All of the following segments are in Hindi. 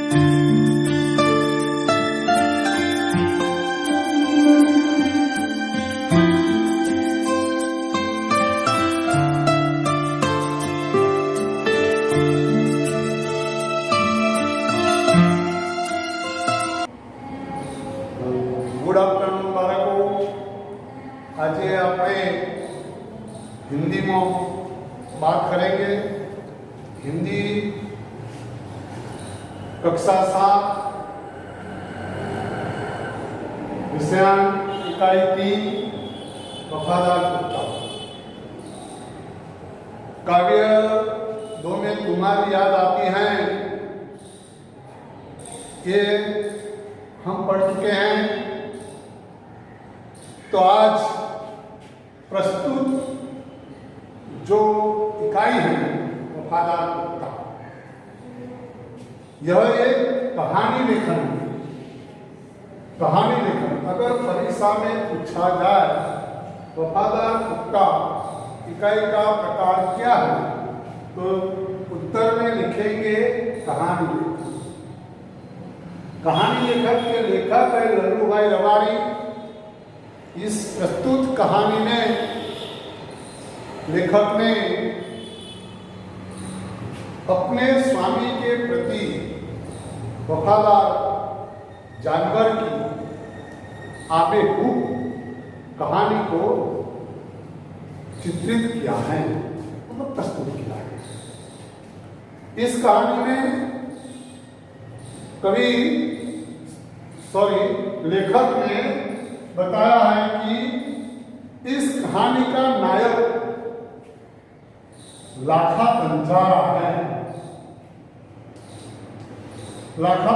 गुड आफ्टरनून बाळको, आज आप हिंदी में बात करेंगे। हिंदी कक्षा 7 विषयान इकाई 3 वफादार कुत्ता। काव्य 2 में तुम्हारी याद आती है, ये हम पढ़ चुके हैं। तो आज प्रस्तुत जो इकाई है वफादार कुत्ता, यह एक कहानी लेखन है। कहानी लेखन अगर परीक्षा में पूछा जाए वफादार कुत्ता इकाई का प्रकार क्या है, तो उत्तर में लिखेंगे कहानी लेखन। कहानी लेखक के लेखक है लल्लू भाई रबारी। इस प्रस्तुत कहानी में लेखक ने अपने स्वामी के प्रति वफादार जानवर की आबेहूब कहानी को चित्रित किया है, मतलब प्रस्तुत किया है। इस कहानी में लेखक ने बताया है कि इस कहानी का नायक लाखा बंजारा है। लाखा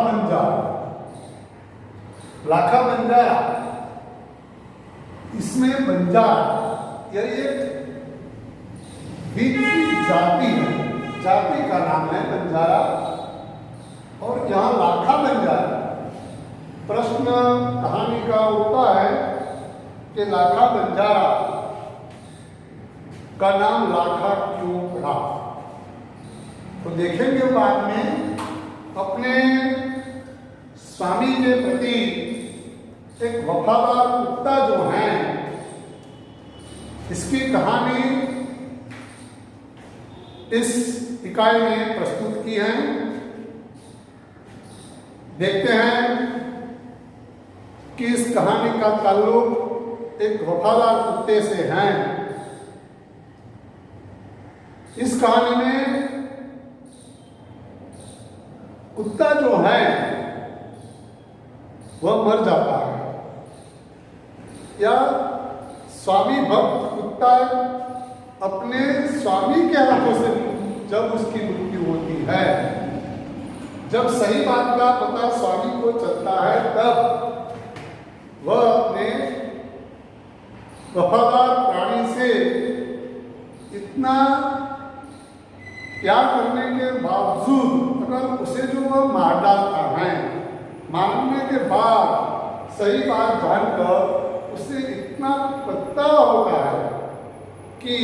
बंजारा इसमें बंजारा यह एक बीच की जाति है, जाति का नाम है बंजारा। और यहाँ लाखा बंजारा, प्रश्न कहानी का उठता है कि लाखा बंजारा का नाम लाखा क्यों पड़ा। तो देखेंगे बाद में। अपने स्वामी के प्रति एक वफादार कुत्ता जो है, इसकी कहानी इस इकाई में प्रस्तुत की है। देखते हैं कि इस कहानी का ताल्लुक एक वफादार कुत्ते से है। इस कहानी में कुत्ता जो है वह मर जाता है, या स्वामी भक्त कुत्ता अपने स्वामी के हाथों से जब उसकी मृत्यु होती है, जब सही बात का पता स्वामी को चलता है, तब वह अपने वफादार प्राणी से इतना प्यार करने के बावजूद अगर उसे जो वह मार डालता है, मारने के बाद सही बात जानकर उसे इतना पछतावा होता है कि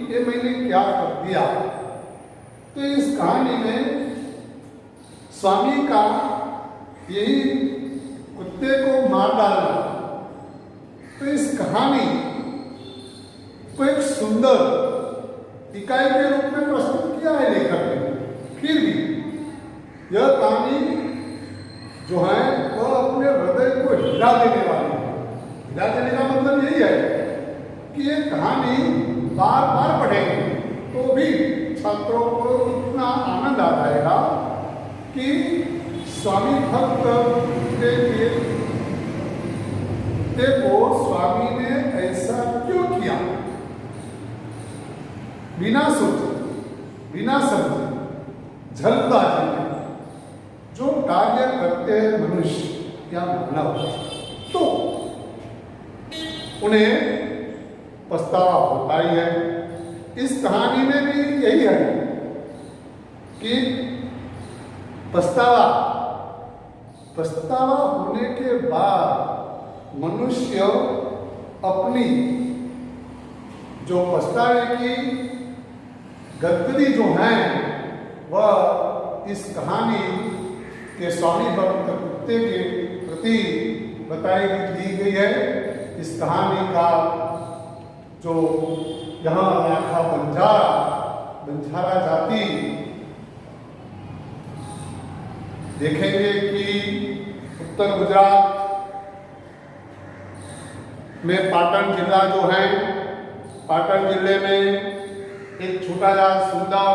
ये मैंने क्या कर दिया। तो इस कहानी में स्वामी का यही कुत्ते को मार डालना, तो इस कहानी को एक सुंदर इकाई के रूप में प्रस्तुत किया है लेखक ने। फिर भी यह कहानी जो है वह अपने हृदय को हिला देने वाली है। हिला देने का मतलब यही है कि ये कहानी बार बार पढ़ेंगे तो भी छात्रों को इतना आनंद आ जाएगा कि स्वामी भक्त के लिए देखो स्वामी ने ऐसा क्यों किया, बिना सोचे बिना समझे जल्दबाजी में जो कार्य करते हैं मनुष्य या मानव, तो उन्हें पछतावा होता ही है। इस कहानी में भी यही है कि पछतावा होने के बाद मनुष्य अपनी जो पछतावे की गलती जो है वह इस कहानी के स्वामी भक्त कुत्ते के प्रति बताई दी गई है। इस कहानी का जो यहाँ लाखा बंजारा जाति देखेंगे कि उत्तर गुजरात में पाटन जिला जो है, पाटन जिले में एक छोटा सा सुंदर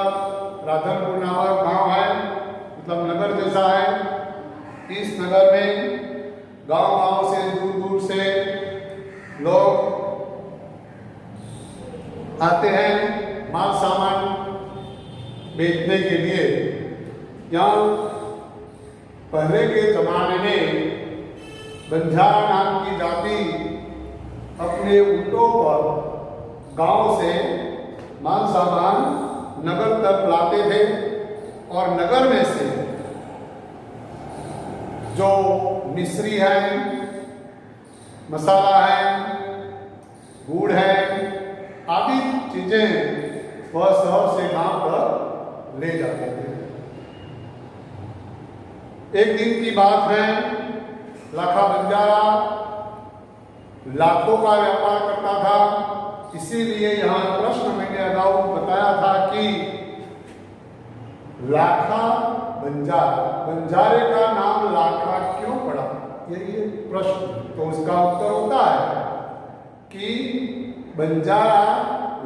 राधनपुर नामक गांव है, मतलब नगर जैसा है। इस नगर में गांव से दूर दूर से लोग आते हैं माल सामान बेचने के लिए। यहाँ पहले के जमाने में बंजारा नाम की जाति अपने ऊँटों पर गांव से माल सामान नगर तक लाते थे और नगर में से जो मिश्री है, मसाला है, गुड़ है आदि चीजें वह शहर से गांव तक ले जाते थे। एक दिन की बात है, लाखा बंजारा लाखों का व्यापार करता था। इसीलिए यहाँ प्रश्न मैंने अगाऊ बताया था कि लाखा बंजारे का नाम लाखा क्यों पड़ा, यही प्रश्न। तो उसका उत्तर होता है कि बंजारा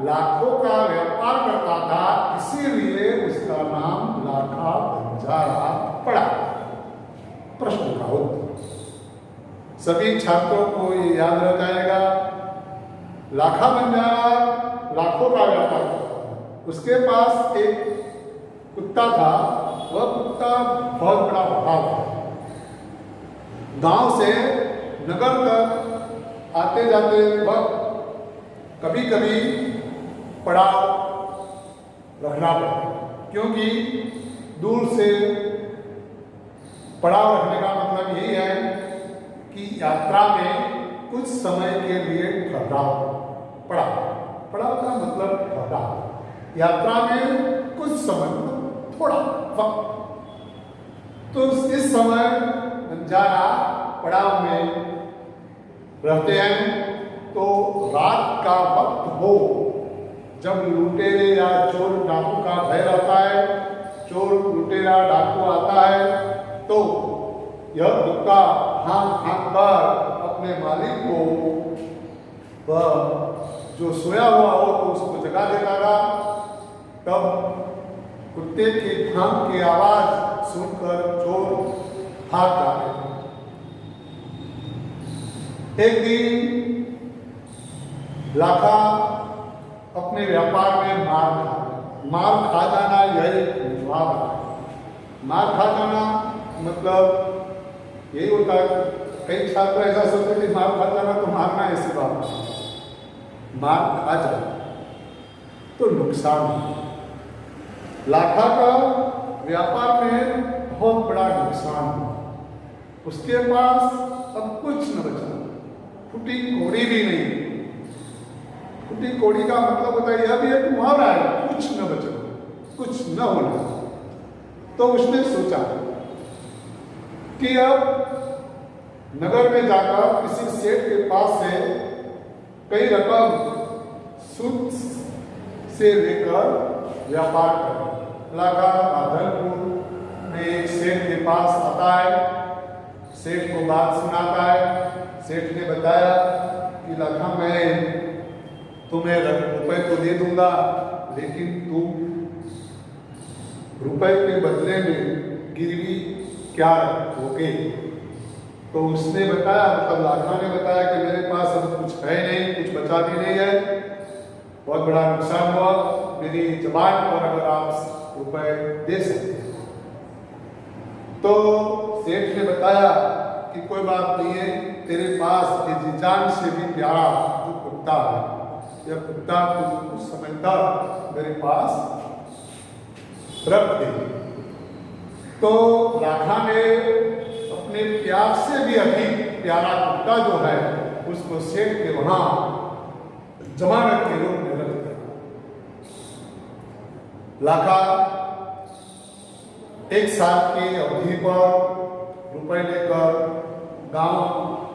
लाखों का व्यापार करता था, इसीलिए उसका नाम लाखा बंजारा पड़ा। प्रश्न का उत्तर सभी छात्रों को ये याद रह जाएगा। लाखा बंजारा लाखों का व्यापार करता था। उसके पास एक कुत्ता था, वह कुत्ता बहुत बड़ा भाव था। गांव से नगर तक आते जाते वक्त कभी कभी पड़ाव रखना पड़ता, क्योंकि दूर से पड़ाव रखने का मतलब यही है कि यात्रा में कुछ समय के लिए ठहराव। पड़ाव का मतलब ठहराव, यात्रा में कुछ समय थोड़ा वक्त। तो इस समय बंजारा पड़ाव में रहते हैं। तो रात का वक्त हो, जब लुटेरे या चोर डाकू का भय रहता है, चोर लुटेरा डाकू आता है, तो यह कुत्ता हाँक कर अपने मालिक को, वह जो सोया हुआ हो तो उसको जगा देता था। तब कुत्ते के भौंक की आवाज सुनकर चोर भाग जाते थे। एक दिन लाखा अपने व्यापार में मार खा जाना, यही जवाब है। मार खा जाना मतलब यही होता है। कई छात्र ऐसा सोचते कि मार खा जाना तो मारना, ऐसी बात नहीं। मार खा जाना तो नुकसान है। लाखा का व्यापार में बहुत बड़ा नुकसान हुआ। उसके पास अब कुछ न बचा, फूटी कौड़ी भी नहीं। फूटी कौड़ी का मतलब होता है यह भी है कि मुहावरा है, कुछ न बचा, कुछ न होना। तो उसने सोचा कि अब नगर में जाकर किसी सेठ के पास से कई रकम सूद से लेकर व्यापार कर। लाखा राधनपुर में एक सेठ के पास आता है, सेठ को बात सुनाता है। सेठ ने बताया कि लाखा मैं तुम्हें रुपए तो दे दूंगा, लेकिन तुम रुपए के बदले में गिरवी क्या रखोगे। तो उसने बताया, मतलब लाखा ने बताया कि मेरे पास अब कुछ है नहीं, कुछ बचा भी नहीं है, बहुत बड़ा नुकसान हुआ। मेरी जबान पर अगर आप रुपए दे सकते हैं। तो सेठ ने बताया कि कोई बात नहीं है, तेरे पास ये जीजान से भी प्यारा जो कुत्ता है, यह कुत्ता कुछ समय तक मेरे पास रख दे। तो लाखा ने अपने प्यार से भी अधिक प्यारा कुत्ता जो है उसको सेठ के वहां जमानत के रूप में रख दिया। लाखा एक साल की अवधि पर रुपए लेकर गांव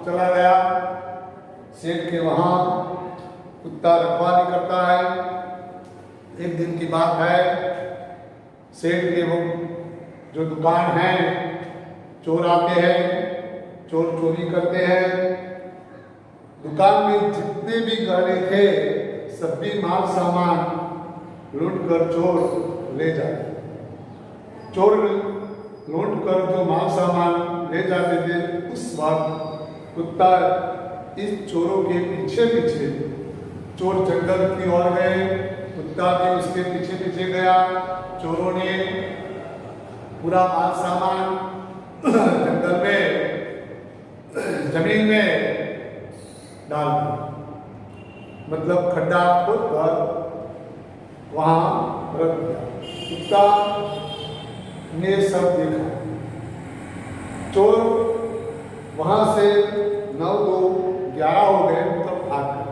चला गया। सेठ के वहाँ कुत्ता रखवाली करता है। एक दिन की बात है, सेठ के वो जो दुकान है, चोर आते हैं, चोर चोरी करते हैं। दुकान में जितने भी गहने थे सभी माल सामान लूट कर चोर ले जाते। चोर लूट कर जो माल सामान ले जाते थे, उस वक्त कुत्ता इस चोरों के पीछे पीछे, चोर जंगल की ओर गए, कुत्ता भी उसके पीछे पीछे गया। चोरों ने पूरा माल सामान जंगल में, जमीन में डाल दिया, मतलब खड्डा खोद कर वहां रख दिया। कुत्ता ने सब देखा। चोर वहां से 9-2-11 हो गए, मतलब भाग गए।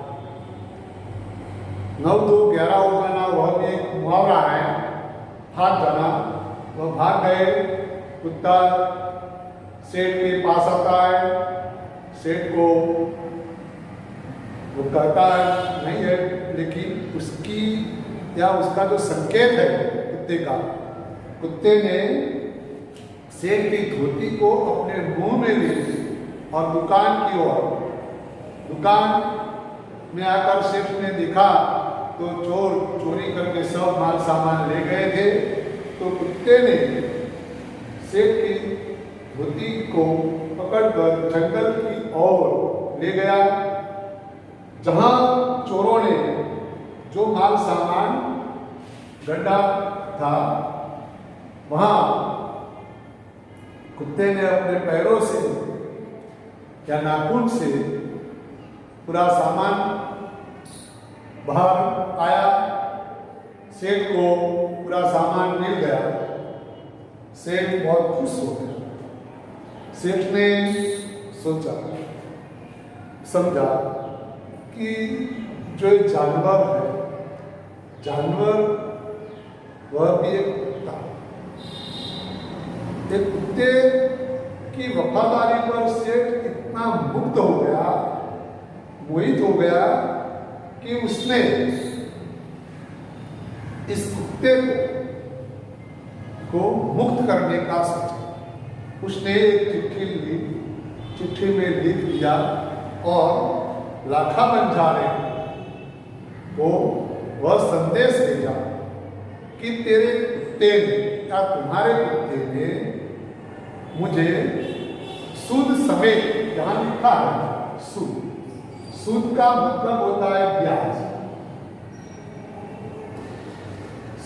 9-2-11 हो जाना वह भी एक मुहावरा है, भाग जाना। वह भाग गए। कुत्ता सेठ के पास आता है। सेठ को वो कहता है नहीं है, लेकिन उसकी या उसका जो संकेत है कुत्ते का, कुत्ते ने सेठ की धोती को अपने मुंह में ले लिया और दुकान की ओर, दुकान में आकर सेठ ने देखा तो चोर चोरी करके सब माल सामान ले गए थे। तो कुत्ते ने सेठ की धोती को पकड़कर जंगल की ओर ले गया, जहां चोरों ने जो माल सामान गड्ढा था, वहां कुत्ते ने अपने पैरों से या नाखून से पूरा सामान बाहर आया। सेठ को पूरा सामान मिल गया। सेठ बहुत खुश हो गया। सेठ ने सोचा, समझा कि जो एक जानवर है, जानवर वह भी एक कुत्ता, एक कुत्ते की वफादारी पर सेठ इतना मुग्ध हो गया, मोहित हो गया कि उसने इस कुत्ते को मुक्त करने का सोचा। उसने एक चिट्ठी ली, चिट्ठी में लिख दिया और लाखा बंजारे को वह संदेश भेजा कि तेरे कुत्ते ने या तुम्हारे कुत्ते ने मुझे सूद समेत, यहाँ लिखा है सूद, सूद का मतलब होता है ब्याज,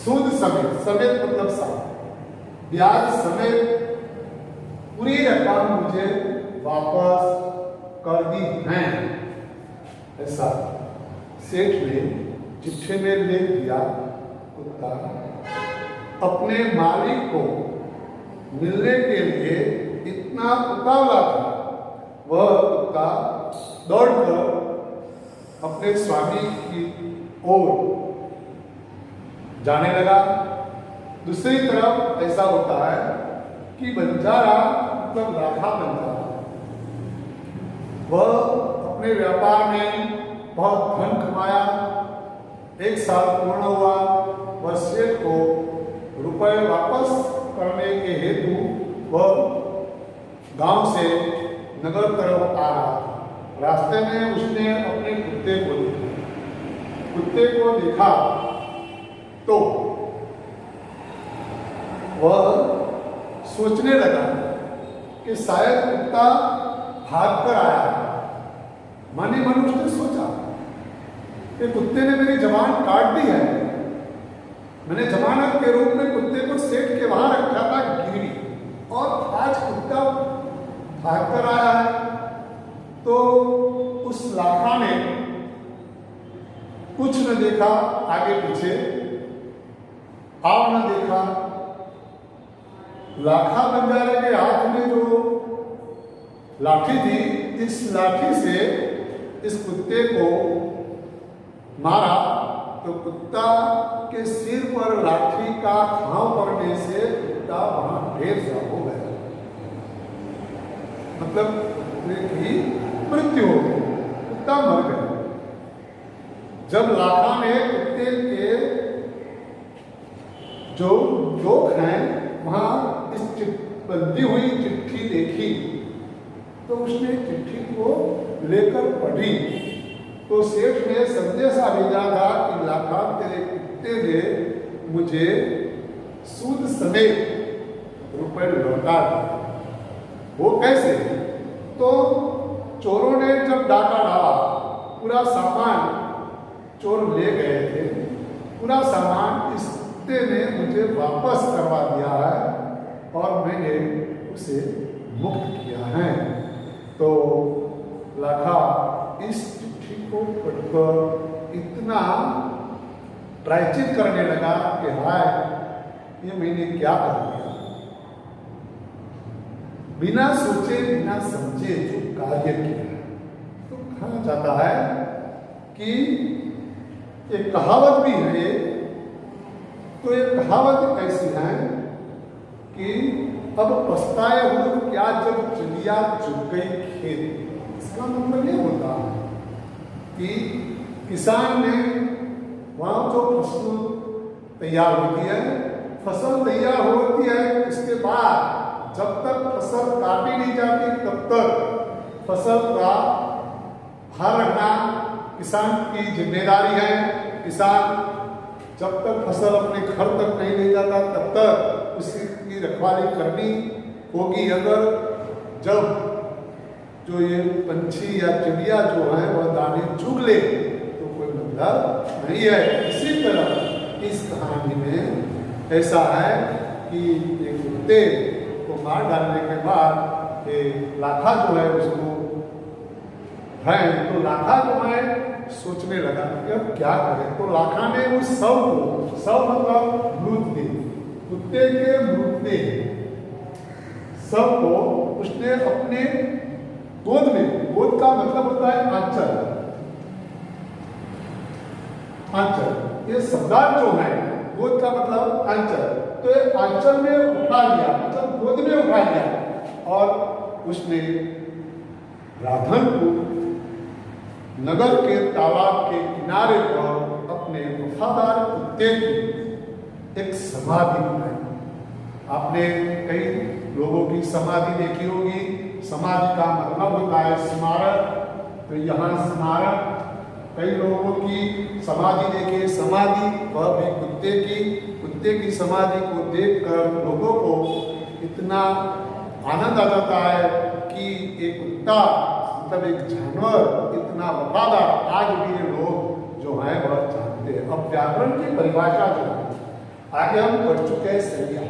सूद समेत, समेत मतलब साथ, ब्याज समेत पूरी रकम मुझे वापस कर दी है। ऐसा सेठ ने चिट्ठी में लिख दिया। कुत्ता अपने मालिक को मिलने के लिए इतना उतावला था, वह कुत्ता दौड़कर अपने स्वामी की ओर जाने लगा। दूसरी तरफ ऐसा होता है कि बंजारा मतलब लाखा बंजारा, वह अपने व्यापार में बहुत धन कमाया। 1 साल पूर्ण हुआ। वह सेठ को रुपए वापस करने के हेतु वह गांव से नगर तरफ आ रहा था। रास्ते में उसने अपने कुत्ते को देखा। कुत्ते को देखा तो वह सोचने लगा कि शायद कुत्ता भाग कर आया है। मन ही मन उसने सोचा कि कुत्ते ने मेरी जबान काट दी है। मैंने जमानत के रूप में कुत्ते को सेठ के वहां रखा था गिरवी, और आज कुत्ता भाग कर आया है। तो उस लाखा ने कुछ न देखा, आगे पीछे आव न देखा। लाखा बंजारे के हाथ में जो लाठी थी, इस लाठी से इस कुत्ते को मारा तो कुत्ता के सिर पर लाठी का घाव पड़ने से कुत्ता वहां ढेर सा हो गया, मतलब कुत्ते की मृत्यु हो गई, कुत्ता मर गया। जब लाखा ने कुत्ते के जो लोग हैं वहां इस बंधी हुई चिट्ठी देखी तो उसने चिट्ठी को लेकर पढ़ी तो सेठ ने संदेशा भेजा था कि लाखा तेरे कुत्ते ने मुझे सूद समेत रुपए लौटा दिए। वो कैसे? तो चोरों ने जब डाका डाला, पूरा सामान चोर ले गए थे, पूरा सामान इस कुत्ते ने मुझे वापस करवा दिया है और मैंने उसे मुक्त किया है। तो लाखा इस चिट्ठी को पढ़कर इतना प्रायश्चित करने लगा कि हाय ये मैंने क्या कर दिया। बिना सोचे बिना समझे जो कार्य किया, तो कहा जाता है कि एक कहावत भी है। तो ये कहावत कैसी है कि अब पछताए हो क्या जब चिड़िया चुग गई खेत। इसका मतलब ये होता है कि किसान ने वहां जो फसल तैयार होती है, फसल तैयार होती है, उसके बाद जब तक फसल काटी नहीं जाती तब तक फसल का भार रखना किसान की जिम्मेदारी है। किसान जब तक फसल अपने घर तक नहीं ले जाता तब तक उसकी रखवाली करनी होगी। अगर जब जो ये पंछी या चिड़िया जो है वह दाने चुग ले तो कोई मतलब नहीं है। इसी तरह इस कहानी में ऐसा है कि एक कुत्ते को मार डालने के बाद लाखा जो है उसको है, तो लाखा जो है सोचने लगा कि अब क्या करें। तो लाखा ने उस शव को, शव मतलब मृतदेह, कुत्ते के मृतदेह शव को उसने अपने गोद में, गोद का मतलब होता है आंचल, आंचल ये शब्दार्थ जो है, गोद का मतलब आंचल, तो ये आंचल में उठा लिया, मतलब गोद में उठा लिया और उसने राधन को नगर के तालाब के किनारे पर अपने वफादार कुत्ते की एक समाधि बनाई। आपने कई लोगों की समाधि देखी होगी। समाधि का मतलब होता है स्मारक, तो यहाँ स्मारक कई लोगों की समाधि देखी। समाधि वह भी कुत्ते की, कुत्ते की समाधि को देखकर लोगों को इतना आनंद आ जाता है कि एक कुत्ता मतलब एक जानवर इतना वफादार, आज भी ये लोग जो हैं वह जानते हैं। अब व्याकरण की परिभाषा जो है आगे हम पढ़ चुके हैं। संज्ञा,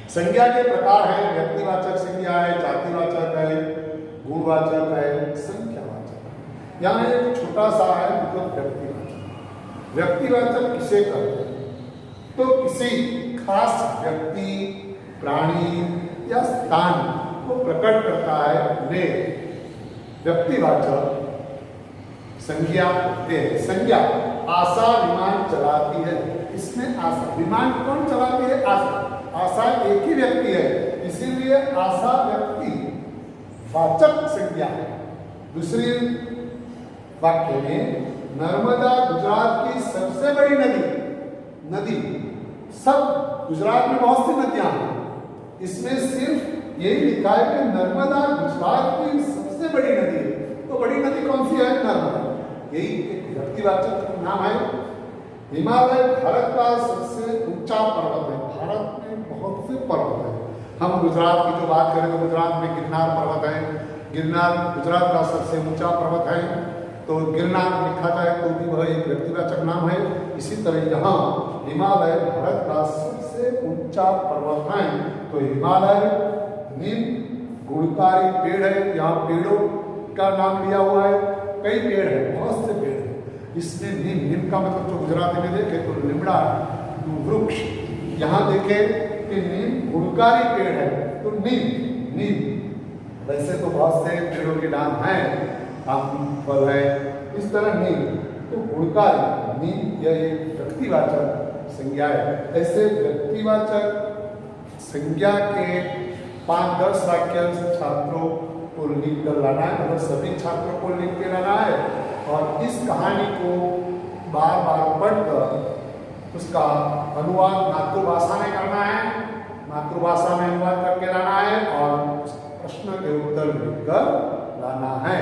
संज्ञा के प्रकार है, व्यक्तिवाचक संज्ञा है, जातिवाचक है, गुणवाचक है, संख्यावाचक। यहाँ एक छोटा सा है मतलब व्यक्तिवाचक। व्यक्तिवाचक किसे कहते हैं? तो किसी खास व्यक्ति, प्राणी या स्थान को प्रकट करता है ने व्यक्तिवाचक संज्ञा कहते हैं। संज्ञा आशा विमान चलाती है, इसमें आशा, विमान कौन चलाती है? आशा। आशा एक ही व्यक्ति है, इसीलिए आशा व्यक्ति वाचक संज्ञा है। दूसरी वाक्य में नर्मदा गुजरात की सबसे बड़ी नदी, सब गुजरात में बहुत सी नदियां हैं, इसमें सिर्फ यही लिखा है कि नर्मदा गुजरात की सबसे बड़ी नदी है। तो बड़ी नदी कौन सी है? नर्मदा। यही एक व्यक्तिवाचक नाम है। हिमालय भारत का सबसे ऊंचा पर्वत है। भारत में बहुत से पर्वत है। हम गुजरात की जो बात करें तो गुजरात में गिरनार पर्वत है। गिरनार गुजरात का सबसे ऊंचा पर्वत है, तो गिरनार लिखा जाए तो भी वह एक व्यक्तिवाचक नाम है। इसी तरह यहाँ हिमालय भारत का सबसे ऊंचा पर्वत है, तो हिमालय नीम गुणकारी पेड़ है। यहाँ पेड़ों का नाम लिया हुआ है, कई पेड़ है, बहुत से पेड़ है। इसमें नीम का मतलब जो गुजराती में देखे तो लिमड़ा वृक्ष, यहाँ देखे कि नीम गुणकारी पेड़ है तो नीम। वैसे तो बहुत से पेड़ों के नाम हैं, आम फल है, इस तरह नीम तो गुणकारी नीम यह एक व्यक्तिवाचक संज्ञा है। ऐसे व्यक्तिवाचक संज्ञा के 5-10 वाक्यांश छात्रों को लिख कर लाना है, मतलब सभी छात्रों को लिख के लाना है और इस कहानी को बार बार पढ़कर उसका अनुवाद मातृभाषा में करना है, मातृभाषा में अनुवाद करके लाना है और प्रश्न के उत्तर लिखकर लाना है।